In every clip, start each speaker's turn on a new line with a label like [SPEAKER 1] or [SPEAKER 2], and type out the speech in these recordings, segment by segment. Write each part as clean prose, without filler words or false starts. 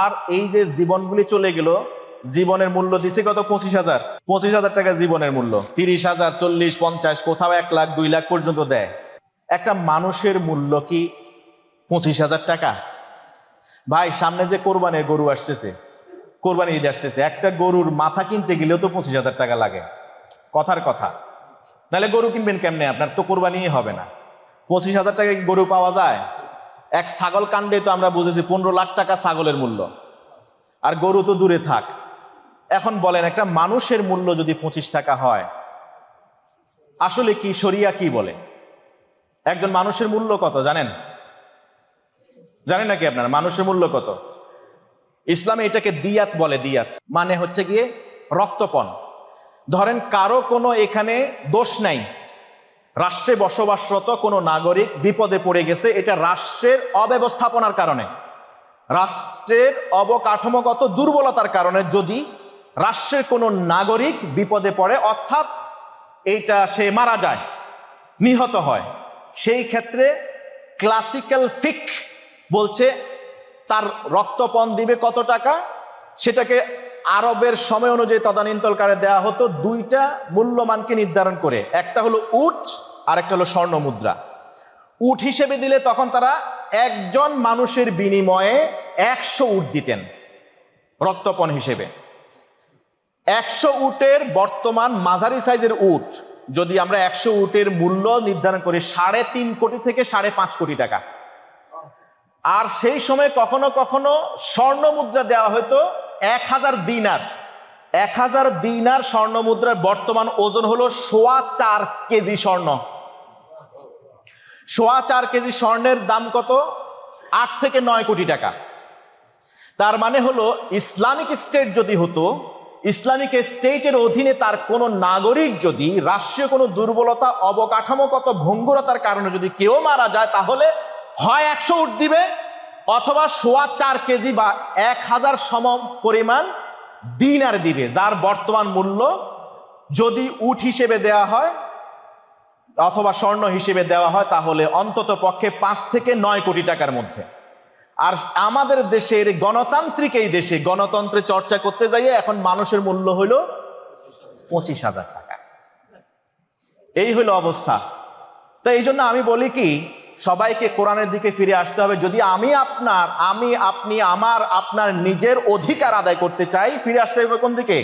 [SPEAKER 1] আর এই যে জীবনগুলি চলে গেল, জীবনের মূল্য দিছে কত? 25,000। 25,000 টাকা জীবনের মূল্য। 30,000, 40, 50, কোথাও 1 লাখ 2 লাখ পর্যন্ত দেয়। একটা মানুষের মূল্য কি 25,000 টাকা? ভাই, সামনে যে কোরবানির গরু আসতেছে, কোরবানি ঈদ আসতেছে, একটা গরুর মাথা কিনতে গেলেও তো 25,000 টাকা লাগে। কথার কথা, নাহলে গরু কিনবেন কেমনে? আপনার তো কোরবানিই হবে না। 25,000 টাকায় গরু পাওয়া যায়? এক ছাগল কাণ্ডে তো আমরা বুঝেছি 15 লাখ টাকা ছাগলের মূল্য, আর গরু তো দূরে থাক। এখন বলেন, একটা মানুষের মূল্য যদি 25 টাকা হয়, আসলে কি শরিয়া কি বলে? একজন মানুষের মূল্য কত জানেন? জানেন নাকি আপনারা মানুষের মূল্য কত? ইসলামে এটাকে দিয়াত বলে। দিয়াত মানে হচ্ছে গিয়ে রক্তপণ। ধরেন কারো কোনো এখানে দোষ নাই, রাষ্ট্রে বসবাসরত কোনো নাগরিক বিপদে পড়ে গেছে, এটা রাষ্ট্রের অব্যবস্থাপনার কারণে, রাষ্ট্রের অবকাঠামোগত দুর্বলতার কারণে যদি রাষ্ট্রের কোনো নাগরিক বিপদে পড়ে, অর্থাৎ এইটা সে মারা যায়, নিহত হয়, সেই ক্ষেত্রে ক্লাসিক্যাল ফিক বলছে তার রক্তপণ দিবে কত টাকা। সেটাকে আরবের সময় অনুযায়ী তদানীন্তনকালে দেওয়া হতো 2টা মূল্যমানকে নির্ধারণ করে, একটা হলো উট আর একটা হলো স্বর্ণ মুদ্রা। উট হিসেবে দিলে তখন তারা একজন মানুষের বিনিময়ে 100 উট দিতেন রক্তপণ হিসেবে। 100 উটের বর্তমান মাঝারি সাইজের উট যদি আমরা 100 উটের মূল্য নির্ধারণ করি 3.5 কোটি থেকে 5.5 কোটি টাকা। আর সেই সময় কখনো কখনো স্বর্ণ মুদ্রা দেওয়া হতো 1000 দিনার। 1000 দিনার স্বর্ণ মুদ্রার বর্তমান ওজন হলো 4.25 কেজি স্বর্ণ। 4.25 কেজি স্বর্ণের দাম কত? 8 থেকে 9 কোটি টাকা। তার মানে হলো ইসলামিক স্টেট যদি হতো, ইসলামিক স্টেটের অধীনে তার কোনো নাগরিক যদি রাষ্ট্রীয় কোনো দুর্বলতা, অবকাঠামোগত ভঙ্গুরতার কারণে যদি কেউ মারা যায়, তাহলে হয় 100 উট দিবে অথবা 4.25 কেজি বা 1000 সম পরিমাণ দিনার দিবে, যার বর্তমান মূল্য যদি উট হিসেবে দেওয়া হয় অথবা স্বর্ণ হিসেবে দেওয়া হয় তাহলে অন্তত পক্ষে 5 থেকে 9 কোটি টাকার মধ্যে। আর আমাদের দেশের গণতান্ত্রিক এই দেশে গণতন্ত্রে চর্চা করতে যাইয়ে এখন মানুষের মূল্য হইল 25,000 টাকা। এই হইল অবস্থা। তো এই জন্য আমি বলি কি, সবাইকে কোরআনের দিকে ফিরে আসতে হবে। যদি আমি আপনি আপনার নিজের অধিকার আদায় করতে চাই, ফিরে আসতে হবে কোন দিকে?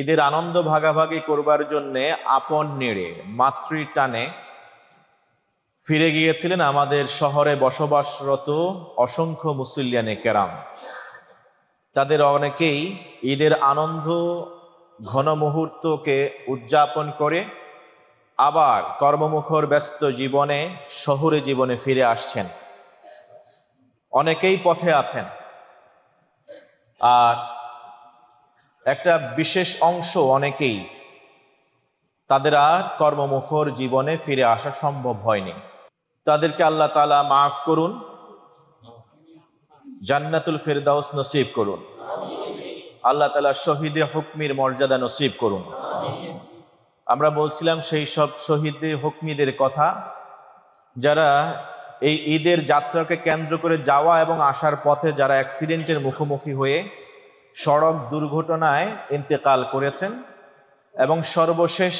[SPEAKER 1] ঈদের আনন্দ ভাগাভাগি করবার জন্য আপন নেড়ে মাতৃ টানে ফিরে গিয়েছিলেন আমাদের শহরে বসবাসরত অসংখ্য মুসল্লিয়ানে কেরাম। তাদের অনেকেই ঈদের আনন্দ ঘন মুহূর্তকে উদযাপন করে আবার কর্মমুখর ব্যস্ত জীবনে, শহুরে জীবনে ফিরে আসছেন। অনেকেই পথে আছেন, আর একটা বিশেষ অংশ অনেকেই তাদের আর কর্মমুখর জীবনে ফিরে আসা সম্ভব হয়নি। তাদেরকে আল্লাহ তাআলা মাফ করুন, জান্নাতুল ফেরদাউস নসিব করুন, আল্লাহ তাআলা শহীদে হুকমির মর্যাদা নসিব করুন। আমরা বলছিলাম সেই সব শহীদে হুকমিদের কথা যারা এই ঈদের যাত্রাকে কেন্দ্র করে যাওয়া এবং আসার পথে যারা অ্যাক্সিডেন্টের মুখোমুখি হয়ে সড়ক দুর্ঘটনায় ইন্তেকাল করেছেন, এবং সর্বশেষ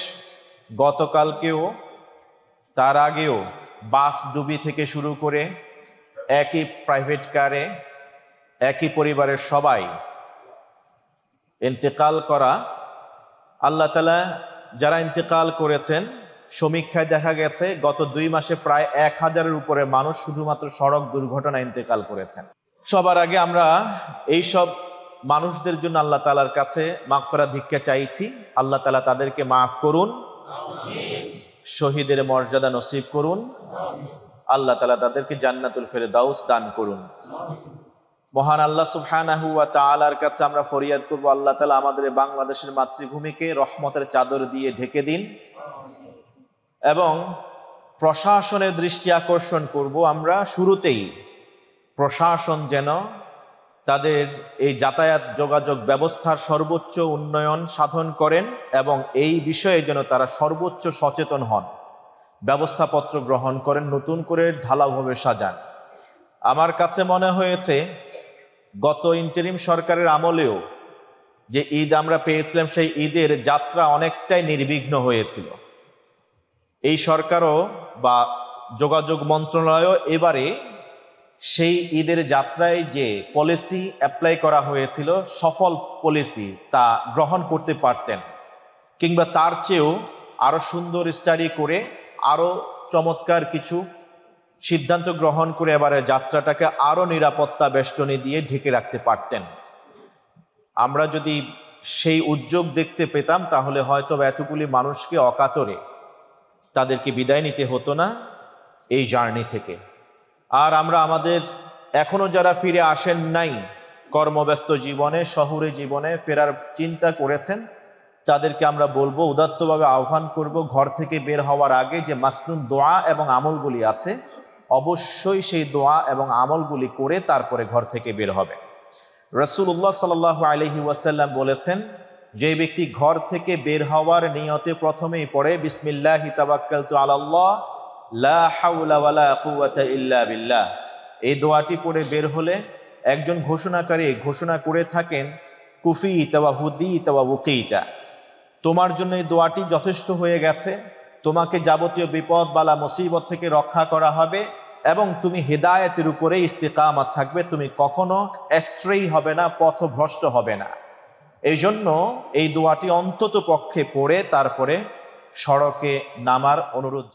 [SPEAKER 1] গতকালকেও তার আগেও বাস ডুবি থেকে শুরু করে একই প্রাইভেট কারে একই পরিবারের সবাই ইন্তেকাল করা। আল্লাহ তাআলা যারা ইন্তেকাল করেছেন, সমীক্ষায় দেখা গেছে গত 2 মাসে প্রায় 1000-এর উপরে মানুষ শুধুমাত্র সড়ক দুর্ঘটনায় ইন্তেকাল করেছেন। সবার আগে আমরা এই সব মানুষদের জন্য আল্লাহ তাআলার কাছে মাগফিরাত ভিক্ষা চাইছি। আল্লাহ তাআলা তাদেরকে মাফ করুন, শহীদের মর্যাদা নসিব করুন, আল্লাহ তাআলা তাদেরকে জান্নাতুল ফেরদাউস দান করুন। মহান আল্লাহ সুবহানাহু ওয়া তাআলার কাছে আমরা ফরিয়াদ করব, আল্লাহ তাআলা আমাদের বাংলাদেশের মাতৃভূমিকে রহমতের চাদর দিয়ে ঢেকে দিন, এবং প্রশাসনের দৃষ্টি আকর্ষণ করব আমরা শুরুতেই, প্রশাসন যেন তাদের এই যাতায়াত যোগাযোগ ব্যবস্থার সর্বোচ্চ উন্নয়ন সাধন করেন এবং এই বিষয়ে যেন তারা সর্বোচ্চ সচেতন হন, ব্যবস্থাপত্র গ্রহণ করেন, নতুন করে ঢালাওভাবে সাজান। আমার কাছে মনে হয়েছে গত ইন্টারিম সরকারের আমলেও যে ঈদ আমরা পেয়েছিলাম, সেই ঈদের যাত্রা অনেকটাই নির্বিঘ্ন হয়েছিল। এই সরকারও বা যোগাযোগ মন্ত্রণালয়ও এবারে সেই ঈদের যাত্রায় যে পলিসি অ্যাপ্লাই করা হয়েছিল, সফল পলিসি, তা গ্রহণ করতে পারতেন, কিংবা তার চেয়েও আরো সুন্দর স্টাডি করে আরো চমৎকার কিছু সিদ্ধান্ত গ্রহণ করে এবারে যাত্রাটাকে আরো নিরাপত্তা বেষ্টনী দিয়ে ঢেকে রাখতে পারতেন। আমরা যদি সেই উদ্যোগ দেখতে পেতাম, তাহলে হয়তো এতগুলি মানুষকে অকাতরে তাদেরকে বিদায় নিতে হতো না এই জার্নি থেকে। আর আমরা আমাদের এখনো যারা ফিরে আসেন নাই, কর্মব্যস্ত জীবনে, শহুরে জীবনে ফেরার চিন্তা করেছেন, তাদেরকে আমরা বলবো, উদাত্তভাবে আহ্বান করব, ঘর থেকে বের হওয়ার আগে যে মাসনুন দোয়া এবং আমলগুলি আছে, অবশ্যই সেই দোয়া এবং আমলগুলি করে তারপরে ঘর থেকে বের হবে। রাসূলুল্লাহ সাল্লাল্লাহু আলাইহি ওয়াসাল্লাম বলেছেন, যে ব্যক্তি ঘর থেকে বের হওয়ার নিয়তে প্রথমেই পড়ে বিসমিল্লাহি তাওয়াক্কালতু আলাল্লাহ লা হাওলা ওয়ালা কুওয়াতা ইল্লা বিল্লাহ, এই দোয়াটি পড়ে বের হলে একজন ঘোষণাকারী ঘোষণা করে থাকেন, কুফিতা ওয়া হুদিতা ওয়া উকিতা, তোমার জন্য এই দোয়াটি যথেষ্ট হয়ে গেছে, তোমাকে যাবতীয় বিপদ বালা মুসিবত থেকে রক্ষা করা হবে এবং তুমি হিদায়াতের উপরে ইস্তিকামাত থাকবে, তুমি কখনো অ্যাস্ট্রেই হবে না, পথভ্রষ্ট হবে না। এই জন্য এই দোয়াটি অন্তত পক্ষে পড়ে তারপরে সড়কে নামার অনুরোধ